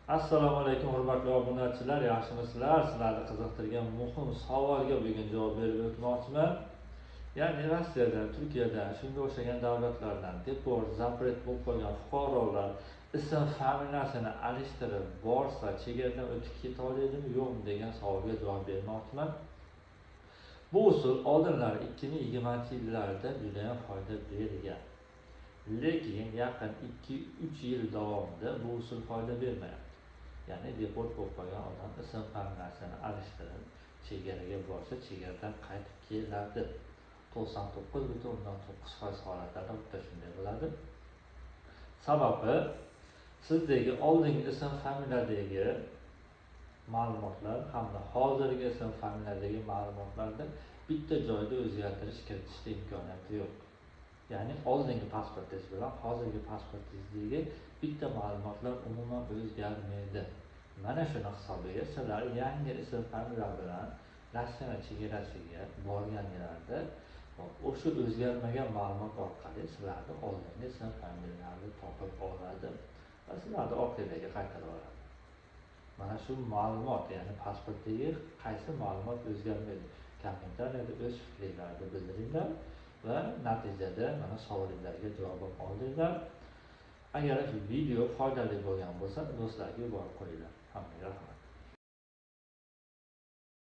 Assalomu alaykum hurmatli obunachilar, yaxshimisizlar? Sizlarni qiziqtirgan muhim savolga bugun javob berib o'tmoqchiman. Ya'ni Rossiyada, Turkiyada, shunga o'xshagan davlatlardan deport, zapret bo'lib qolgan fuqarolar ism familiyasini alishtirib borsa, chegaradan o'tib keta oladimi, yo'qmi degan savolga javob bermoqchiman. Bu usul oldinlari 2020-yillarda juda ham foyda bergan. Lekin yaqin 2-3 yil davomida bu usul foyda bermayapti. Ya'ni deport bo'lib qolgan odam ism familiyasini alishtirib chegaraga borsa, chegaradan qaytib keladi. 99,9% holatlarda bitta shunday bo'ladi. Sababi sizdagi oldingi ism familiyadagi ma'lumotlar hamda hozirgi ism familiyadagi ma'lumotlarda bitta joyda o'zgartirish kiritishda imkoniyati yo'q. Ya'ni oldingi pasportingiz bilan hozirgi pasportingizdagi bitta ma'lumotlar umuman o'zgarmaydi. Mana shuni hisobiga sizlar yangi ism familiya bilan Rossiya chegarasiga borganinglarda o'sha o'zgarmagan ma'lumot orqali sizlarni oldingi ism familiyalarni topib oladi va sizlarni orqaga qaytarib oladi. Mana shu ma'lumot, ya'ni pasportdagi qaysi ma'lumot o'zgarmaydi? Kommentariyada o'z fikrlaringizni bildiringlar va natijada mana savolingizlarga javob oldinglar. Agar video foydali bo'lgan bo'lsa, do'stlarga yuborib qo'yinglar. Hammaga rahmat.